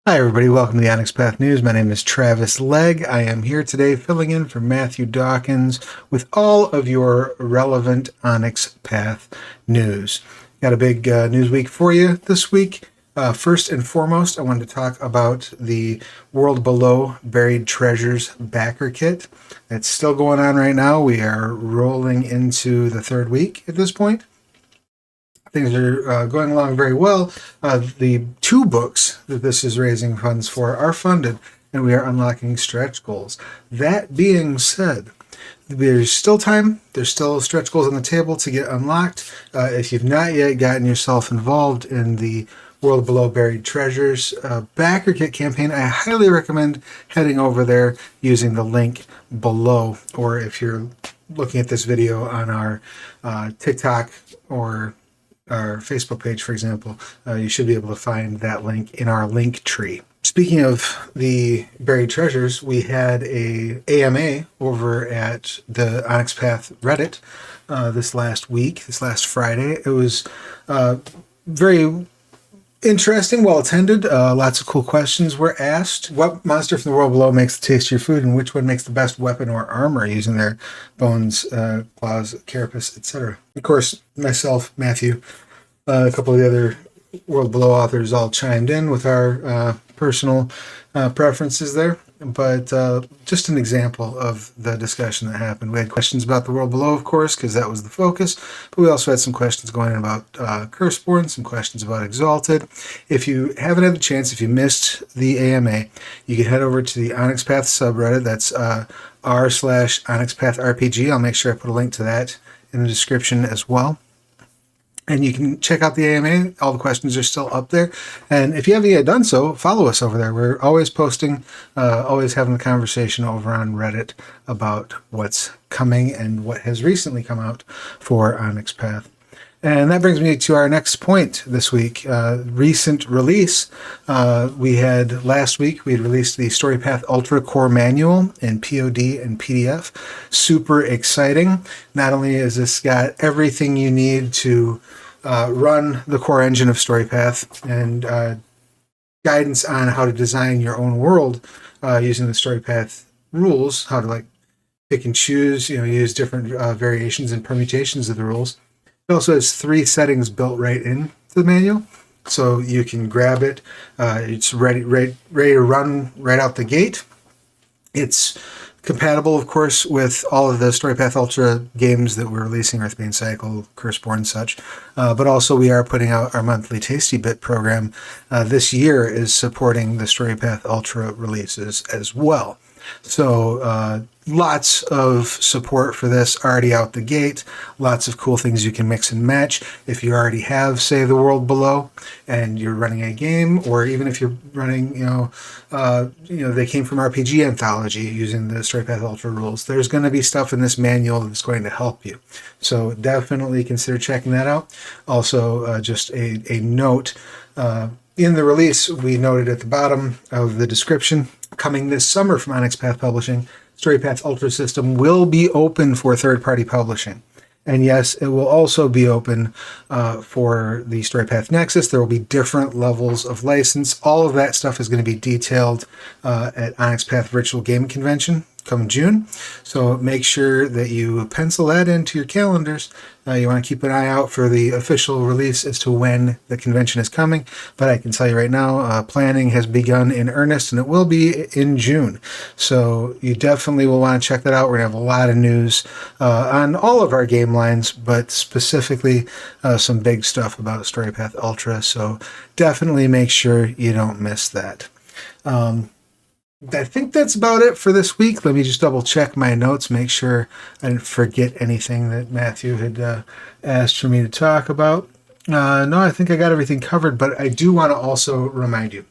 Hi, everybody. Welcome to the Onyx Path News. My name is Travis Legg. I am here today filling in for Matthew Dawkins with all of your relevant Onyx Path news. Got a big news week for you this week. First and foremost, I wanted to talk about the World Below Buried Treasures backer kit. It's still going on right now. We are rolling into the third week at this point. Things are going along very well. The two books that this is raising funds for are funded, and we are unlocking stretch goals. That being said, there's still time. There's still stretch goals on the table to get unlocked. If you've not yet gotten yourself involved in the World Below Buried Treasures backer kit campaign, I highly recommend heading over there using the link below, or if you're looking at this video on our TikTok or our Facebook page, for example, you should be able to find that link in our link tree. Speaking of the buried treasures, we had a AMA over at the Onyx Path Reddit this last Friday. It was very interesting, well attended. Lots of cool questions were asked. What monster from the world below makes the tastier food, and which one makes the best weapon or armor using their bones, claws, carapace, etc.? Of course, myself, Matthew, a couple of the other World Below authors all chimed in with our personal preferences there. But just an example of the discussion that happened. We had questions about the World Below, of course, because that was the focus. But we also had some questions going in about Curseborn, some questions about Exalted. If you haven't had the chance, if you missed the AMA, you can head over to the Onyx Path subreddit. That's r/OnyxPathRPG. I'll make sure I put a link to that in the description as well. And you can check out the AMA. All the questions are still up there. And if you haven't yet done so, follow us over there. We're always posting, always having a conversation over on Reddit about what's coming and what has recently come out for Onyx Path. And that brings me to our next point this week. Recent release. We had last week, we had released the Storypath Ultra Core Manual in POD and PDF. Super exciting. Not only has this got everything you need to run the core engine of Storypath and guidance on how to design your own world using the Storypath rules, how to pick and choose, use different variations and permutations of the rules. It also has 3 settings built right into the manual, so you can grab it. It's ready to run right out the gate. It's compatible, of course, with all of the Storypath Ultra games that we're releasing, Earthbane Cycle, Curseborn, and such. But also we are putting out our monthly Tasty Bit program. This year is supporting the Storypath Ultra releases as well. So lots of support for this already out the gate. Lots of cool things you can mix and match. If you already have, say, the World Below, and you're running a game, or even if you're running, they came from RPG Anthology using the Storypath Ultra rules. There's going to be stuff in this manual that's going to help you. So definitely consider checking that out. Also, just a note. In the release, we noted at the bottom of the description, coming this summer from Onyx Path Publishing, Storypath Ultra System will be open for third-party publishing. And yes, it will also be open for the Storypath Nexus. There will be different levels of license. All of that stuff is going to be detailed at Onyx Path Virtual Game Convention come June. So make sure that you pencil that into your calendars. You want to keep an eye out for the official release as to when the convention is coming. But I can tell you right now, planning has begun in earnest, and it will be in June. So you definitely will want to check that out. We're going to have a lot of news on all of our game lines, but specifically some big stuff about Storypath Ultra. So definitely make sure you don't miss that. I think that's about it for this week. Let me just double check my notes, make sure I didn't forget anything that Matthew had asked for me to talk about. No, I think I got everything covered, but I do want to also remind you,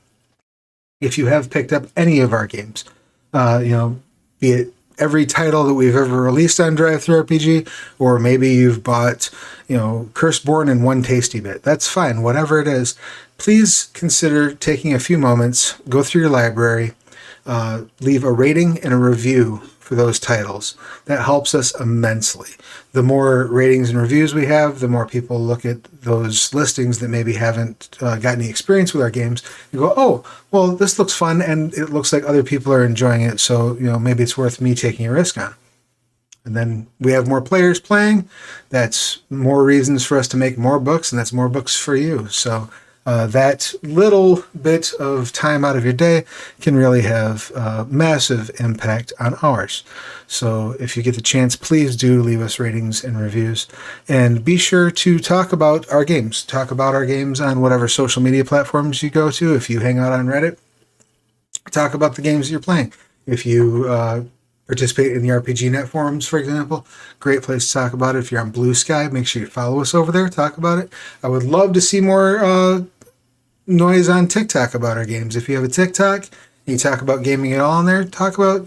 if you have picked up any of our games, be it every title that we've ever released on DriveThruRPG, or maybe you've bought, Curseborn and 1 Tasty Bit. That's fine, whatever it is. Please consider taking a few moments, go through your library, leave a rating and a review for those titles. That helps us immensely. The more ratings and reviews we have, the more people look at those listings that maybe haven't got any experience with our games and go, oh, well, this looks fun and it looks like other people are enjoying it, so maybe it's worth me taking a risk on. And then we have more players playing. That's more reasons for us to make more books, and that's more books for you. So that little bit of time out of your day can really have a massive impact on ours. So if you get the chance, please do leave us ratings and reviews. And be sure to talk about our games. Talk about our games on whatever social media platforms you go to. If you hang out on Reddit, talk about the games you're playing. If you participate in the RPG Net forums, for example, great place to talk about it. If you're on Blue Sky, make sure you follow us over there. Talk about it. I would love to see more noise on TikTok about our games. If you have a TikTok and you talk about gaming at all on there, talk about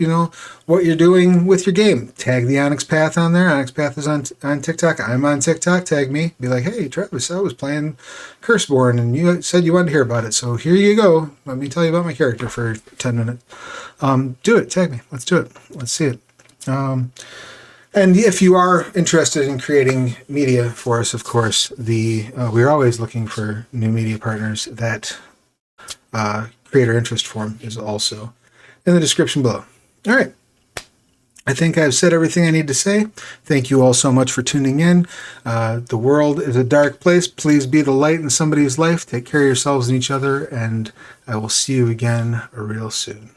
what you're doing with your game. Tag the Onyx Path on there. Onyx Path is on TikTok. I'm on TikTok. Tag me. Be like, hey, Travis, I was playing Curseborn and you said you wanted to hear about it, so here you go. Let me tell you about my character for 10 minutes. Do it. Tag me. Let's do it. Let's see it. And if you are interested in creating media for us, of course, we're always looking for new media partners. That creator interest form is also in the description below. All right. I think I've said everything I need to say. Thank you all so much for tuning in. The world is a dark place. Please be the light in somebody's life. Take care of yourselves and each other, and I will see you again real soon.